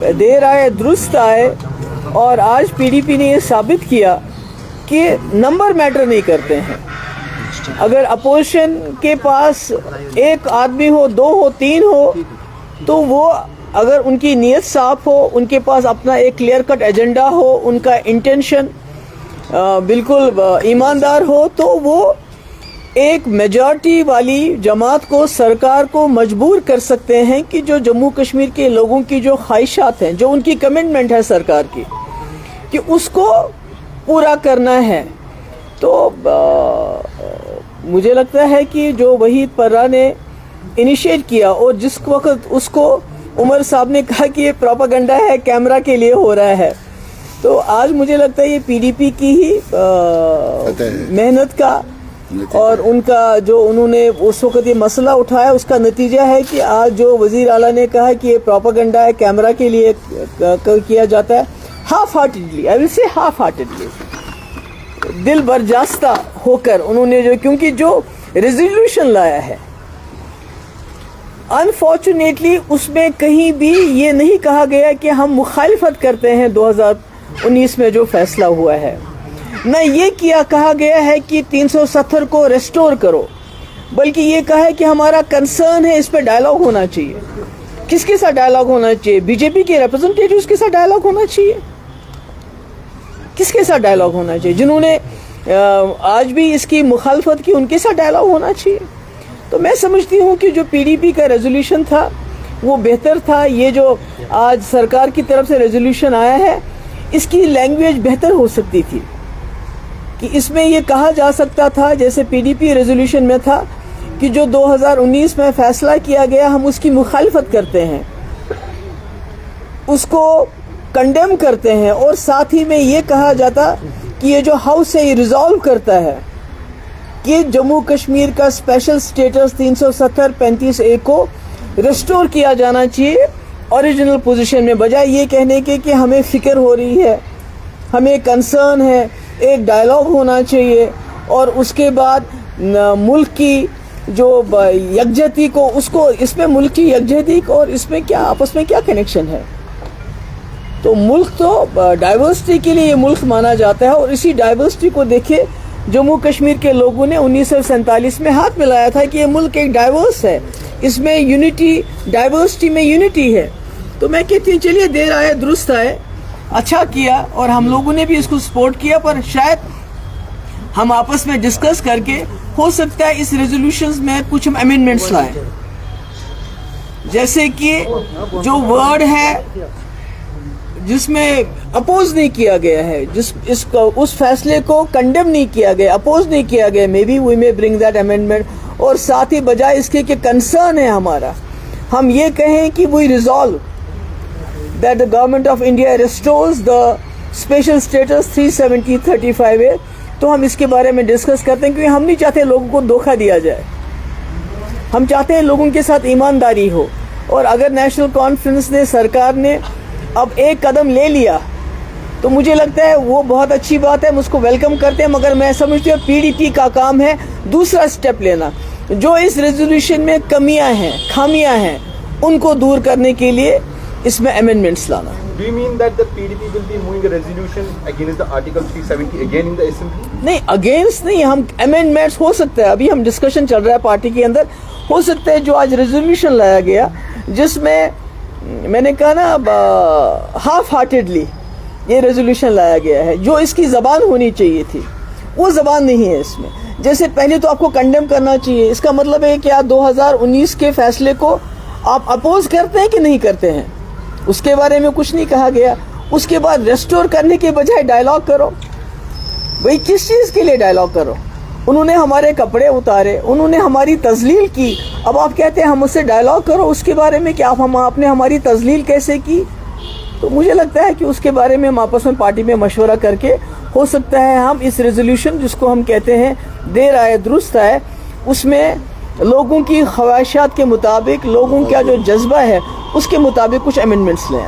देर आए दुरुस्त आए। और आज पीडीपी ने ये साबित किया कि नंबर मैटर नहीं करते हैं। अगर अपोजिशन के पास एक आदमी हो, दो हो, तीन हो, तो वो अगर उनकी नीयत साफ हो, उनके पास अपना एक क्लियर कट एजेंडा हो, उनका इंटेंशन बिल्कुल ईमानदार हो, तो वो एक मेजॉरिटी वाली जमात को, सरकार को मजबूर कर सकते हैं कि जो जम्मू कश्मीर के लोगों की जो ख्वाहिशात हैं, जो उनकी कमिटमेंट है सरकार की, कि उसको पूरा करना है। तो मुझे लगता है कि जो वहीद पर्रा ने इनिशिएट किया और जिस वक्त उसको उमर साहब ने कहा कि ये प्रोपेगेंडा है, कैमरा के लिए हो रहा है, तो आज मुझे लगता है ये पीडीपी की ही मेहनत का और उनका जो उन्होंने उस वक्त ये मसला उठाया, उसका नतीजा है कि आज जो वजीर आला ने कहा कि ये प्रोपेगेंडा है, कैमरा के लिए किया जाता है, half heartedly, I will say half heartedly, दिल बर्जास्ता होकर उन्होंने क्योंकि जो रेजोल्यूशन लाया है, अनफॉर्चुनेटली उसमें कहीं भी ये नहीं कहा गया कि हम मुखालिफत करते हैं 2019 में जो फैसला हुआ है। न ये कहा गया है कि 370 को रेस्टोर करो, बल्कि ये कहा है कि हमारा कंसर्न है, इस पर डायलॉग होना चाहिए। किसके साथ डायलॉग होना चाहिए? बीजेपी के रिप्रेजेंटेटिव्स के साथ डायलॉग होना चाहिए। किसके साथ डायलॉग होना चाहिए? जिन्होंने आज भी इसकी मुखालफत की, उनके साथ डायलॉग होना चाहिए। तो मैं समझती हूँ कि जो पीडीपी का रेजोल्यूशन था वो बेहतर था। ये जो आज सरकार की तरफ से रेजोल्यूशन आया है, इसकी लैंग्वेज बेहतर हो सकती थी कि इसमें ये कहा जा सकता था, जैसे पीडीपी रेजोल्यूशन में था, कि जो 2019 में फैसला किया गया हम उसकी मुखालिफत करते हैं, उसको कंडेम करते हैं, और साथ ही में ये कहा जाता कि ये जो हाउस है ये रिजॉल्व करता है कि जम्मू कश्मीर का स्पेशल स्टेटस 370-35A को रेस्टोर किया जाना चाहिए ओरिजिनल पोजीशन में, बजाय ये कहने के कि हमें फिक्र हो रही है, हमें कंसर्न है, एक डायलॉग होना चाहिए, और उसके बाद मुल्क की जो यकजहती को, उसको, इसमें मुल्क की यकजहती और इसमें क्या आपस में क्या कनेक्शन है? तो मुल्क तो डाइवर्सिटी के लिए ये मुल्क माना जाता है, और इसी डाइवर्सिटी को देखे जम्मू कश्मीर के लोगों ने 1947 में हाथ मिलाया था कि ये मुल्क एक डाइवर्स है, इसमें यूनिटी, डाइवर्सिटी में यूनिटी है। तो मैं कहती हूँ चलिए देर आए दुरुस्त आए, अच्छा किया, और हम लोगों ने भी इसको सपोर्ट किया, पर शायद हम आपस में डिस्कस करके हो सकता है इस रेजोल्यूशंस में कुछ हम अमेंडमेंट्स लाएं, जैसे कि जो वर्ड है जिसमें अपोज नहीं किया गया है, उस फैसले को कंडेम नहीं किया गया, अपोज नहीं किया गया, maybe we may bring that amendment, और साथ ही बजाय इसके कि कंसर्न है हमारा, हम ये कहें कि we resolve that the government of India restores the special status 370-35A। तो हम इसके बारे में डिस्कस करते हैं, क्योंकि हम नहीं चाहते लोगों को धोखा दिया जाए, हम चाहते हैं लोगों के साथ ईमानदारी हो। और अगर नेशनल कॉन्फ्रेंस ने, सरकार ने अब एक कदम ले लिया, तो मुझे लगता है वो बहुत अच्छी बात है, हम उसको वेलकम करते हैं। मगर मैं समझती हूँ पीडीपी का काम है दूसरा स्टेप लेना, जो इस रेजोल्यूशन में कमियां हैं, खामियां हैं, उनको दूर करने के लिए इसमें अमेंडमेंट्स लाना। Do you mean that the PDP will be moving a resolution against the Article 370 again in the Assembly? नहीं, अगेंस्ट नहीं, हम अमेंडमेंट्स हो सकता है, अभी हम डिस्कशन चल रहा है पार्टी के अंदर, हो सकता है जो आज रेजोल्यूशन लाया गया, जिसमें मैंने कहा ना हाफ हार्टेडली ये रेजोल्यूशन लाया गया है, जो इसकी ज़बान होनी चाहिए थी वो ज़बान नहीं है इसमें। जैसे पहले तो आपको कंडेम करना चाहिए, इसका मतलब है कि आप 2019 के फैसले को आप अपोज करते हैं कि नहीं करते हैं, उसके बारे में कुछ नहीं कहा गया। उसके बाद रेस्टोर करने के बजाय डायलॉग करो। भाई किस चीज़ के लिए डायलॉग करो? उन्होंने हमारे कपड़े उतारे, उन्होंने हमारी तजलील की, अब आप कहते हैं हम उससे डायलॉग करो, उसके बारे में क्या आपने हमारी तजलील कैसे की? तो मुझे लगता है कि उसके बारे में हम आपस में पार्टी में मशवरा करके हो सकता है हम इस रेजोल्यूशन, जिसको हम कहते हैं देर आए दुरुस्त आए, उसमें लोगों की ख्वाहिशात के मुताबिक, लोगों का जो जज्बा है उसके मुताबिक कुछ अमेंडमेंट्स ले आए।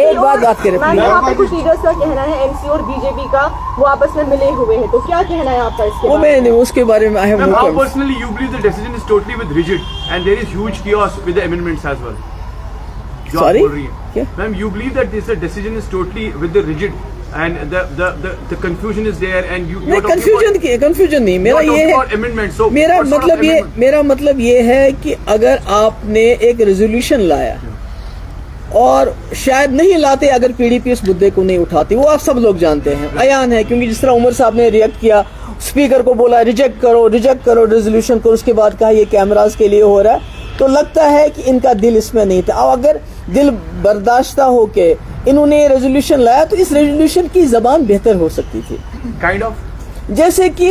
एक बात करें, यहाँ पे कुछ लीडर्स का कहना है एनसी और बीजेपी का वो आपस में मिले हुए हैं, तो क्या कहना है आपका इसके वो मैं उसके बारे में How personally you believe the decision is totally with rigid and there is huge chaos with the amendments as well? जो आप Sorry? बोल रही क्या? हैं ma'am, you believe that this decision is totally with the rigid and the confusion is there and you नहीं, confusion नहीं, मेरा ये है, मेरा मतलब ये है कि अगर आपने एक रेजोल्यूशन लाया और शायद नहीं लाते अगर पीडीपी इस मुद्दे को नहीं उठाती, वो आप सब लोग जानते हैं, अयान है, क्योंकि जिस तरह उमर साहब ने रिएक्ट किया, स्पीकर को बोला रिजेक्ट करो रेजोल्यूशन को, उसके बाद कहा ये कैमरास के लिए हो रहा है, तो लगता है कि इनका दिल इसमें नहीं था। अब अगर दिल बर्दाश्ता होके इन्होंने ये रेजोल्यूशन लाया तो इस रेजोल्यूशन की जबान बेहतर हो सकती थी, काइंड ऑफ, जैसे कि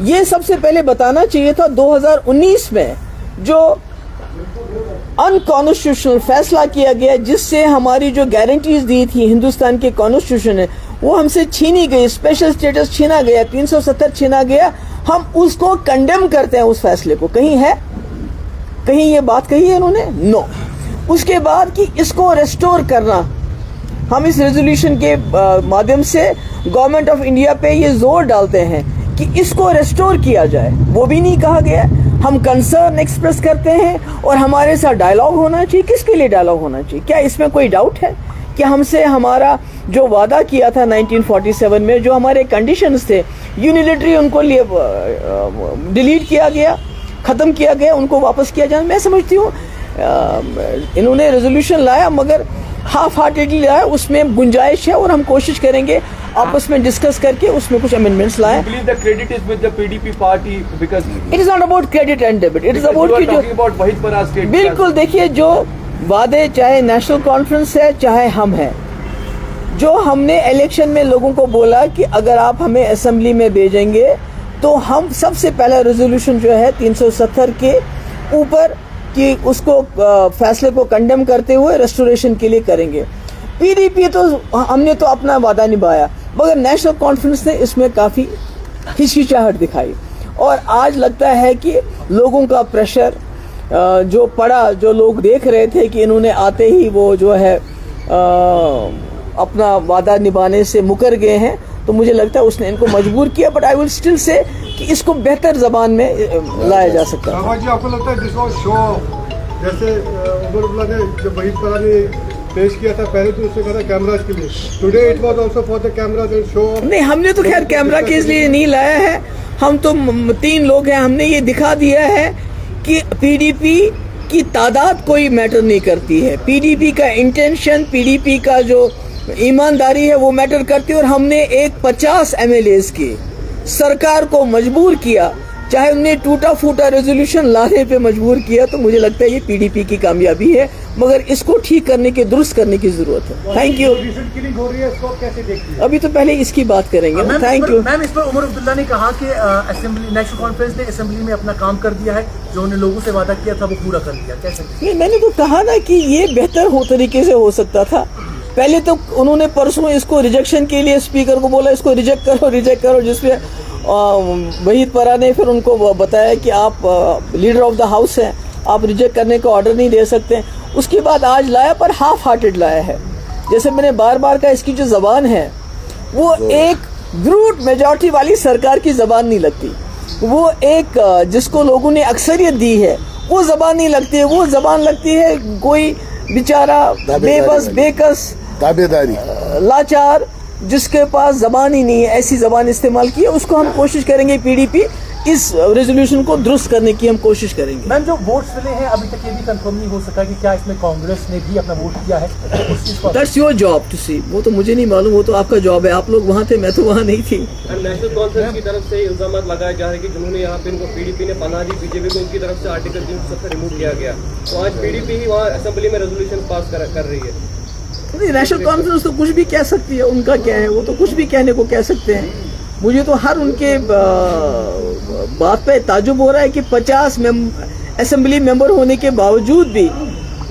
ये सबसे पहले बताना चाहिए था 2019 में जो अनकॉन्स्टिट्यूशनल फैसला किया गया, जिससे हमारी जो गारंटीज दी थी हिंदुस्तान के कॉन्स्टिट्यूशन ने, वो हमसे छीनी गई, स्पेशल स्टेटस छीना गया, 370 छीना गया, हम उसको कंडेम करते हैं उस फैसले को। कहीं ये बात कही है इन्होंने? नो। उसके बाद कि इसको रेस्टोर करना, हम इस रेजोल्यूशन के माध्यम से गवर्नमेंट ऑफ इंडिया पे ये जोर डालते हैं कि इसको रेस्टोर किया जाए, वो भी नहीं कहा गया। हम कंसर्न एक्सप्रेस करते हैं और हमारे साथ डायलॉग होना चाहिए। किसके लिए डायलॉग होना चाहिए? क्या इसमें कोई डाउट है कि हमसे हमारा जो वादा किया था 1947 में, जो हमारे कंडीशंस थे, यूनिलैटरली उनको लिए डिलीट किया गया, ख़त्म किया गया, उनको वापस किया जाए? मैं समझती हूँ इन्होंने रेजोल्यूशन लाया मगर हाफ हार्टेडली लाया, उसमें गुंजाइश है और हम कोशिश करेंगे आपस में डिस्कस करके उसमें कुछ अमेंडमेंट्स लाएं। believe the credit is with the PDP party because it is not about credit and debit, it is about कि जो वहीद फराज स्टेट, बिल्कुल देखिए, जो वादे चाहे नेशनल कॉन्फ्रेंस है चाहे हम हैं, जो हमने इलेक्शन में लोगों को बोला कि अगर आप हमें असेंबली में भेजेंगे तो हम सबसे पहला रेजोल्यूशन जो है 370 के ऊपर कि उसको फैसले को कंडेम करते हुए रेस्टोरेशन के लिए करेंगे। पीडीपी तो हमने तो अपना वादा निभाया, मगर नेशनल कॉन्फ्रेंस ने इसमें काफ़ी हिचकिचाहट दिखाई और आज लगता है कि लोगों का प्रेशर जो पड़ा, जो लोग देख रहे थे कि इन्होंने आते ही वो जो है अपना वादा निभाने से मुकर गए हैं, तो मुझे लगता है उसने इनको मजबूर किया। But I will still say कि इसको बेहतर जबान में लाया जा सकता है। जी, आपको लगता है दिस वाज शो, जैसे उमर अब्दुल्ला ने जब वहीद फराज ने पेश किया था, पहले तो उसने कहा था कैमराज के लिए, today it was also for the cameras and show? नहीं, हमने तो खैर कैमरा के लिए नहीं लाया है, हम तो 3 लोग हैं, हमने ये दिखा दिया है कि पीडीपी की तादाद कोई मैटर नहीं करती है, पीडीपी का इंटेंशन, पीडीपी का जो ईमानदारी है वो मैटर करती है। और हमने एक 50 MLAs की सरकार को मजबूर किया, चाहे उन्हें टूटा फूटा रेजोल्यूशन लाने पे मजबूर किया, तो मुझे लगता है ये पीडीपी की कामयाबी है, मगर इसको ठीक करने की, दुरुस्त करने की जरूरत है। Thank you. किलिंग हो रही है, इसको कैसे देखती है? अभी तो पहले इसकी बात करेंगे। थैंक यू मैम, इस पर उमर अब्दुल्ला ने कहा कि असेंबली, नेशनल कॉन्फ्रेंस ने असेंबली में अपना काम कर दिया है, जो उन्होंने लोगों से वादा किया था वो पूरा कर दिया। कैसे? नहीं, मैंने तो कहा ना कि ये बेहतर हो तरीके से हो सकता था। पहले तो उन्होंने परसों इसको रिजेक्शन के लिए स्पीकर को बोला इसको रिजेक्ट करो, जिसमें वहीद फराज ने फिर उनको बताया कि आप लीडर ऑफ द हाउस हैं, आप रिजेक्ट करने का ऑर्डर नहीं दे सकते। उसके बाद आज लाया, पर हाफ हार्टेड लाया है। जैसे मैंने बार बार कहा, इसकी जो ज़बान है वो एक ब्रूट मेजॉरिटी वाली सरकार की ज़बान नहीं लगती, वो एक जिसको लोगों ने अक्सरियत दी है वो ज़बान नहीं लगती है, वो ज़बान लगती है कोई बेचारा बेबस, बेकस, ताबेदारी, लाचार, जिसके पास जबान ही नहीं है, ऐसी जबान इस्तेमाल की है। उसको हम कोशिश करेंगे, पीडीपी इस रेजोल्यूशन को दुरुस्त करने की हम कोशिश करेंगे। मैम, जो वोट्स मिले हैं अभी तक ये भी कंफर्म नहीं हो सका कि क्या इसमें कांग्रेस ने भी अपना वोट किया है, उस चीज को दैट्स योर जॉब टू सी, वो तो मुझे नहीं मालूम, वो तो आपका जॉब है, आप लोग वहाँ थे, मैं तो वहाँ नहीं थी। नेशनल कॉन्फ्रेंस की तरफ से इल्जाम लगाए जा रहे हैं कि जिन्होंने यहाँ पे इनको पीडीपी ने पनाह दी, बीजेपी को उनकी तरफ से आर्टिकल 370 रिमूव किया गया, तो आज पीडीपी ही वहाँ असेंबली में रेजोल्यूशन पास कर रही है। नहीं, नेशनल कॉन्फ्रेंस तो कुछ भी कह सकती है, उनका क्या है, वो तो कुछ भी कहने को कह सकते हैं। मुझे तो हर उनके बात पे ताजुब हो रहा है कि 50 असेंबली मेंबर होने के बावजूद भी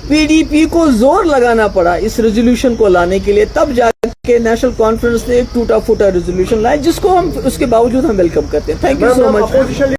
पीडीपी को जोर लगाना पड़ा इस रेजोल्यूशन को लाने के लिए, तब जाके नेशनल कॉन्फ्रेंस ने एक टूटा फूटा रेजोल्यूशन लाया, जिसको हम उसके बावजूद हम वेलकम करते हैं। Thank you so much.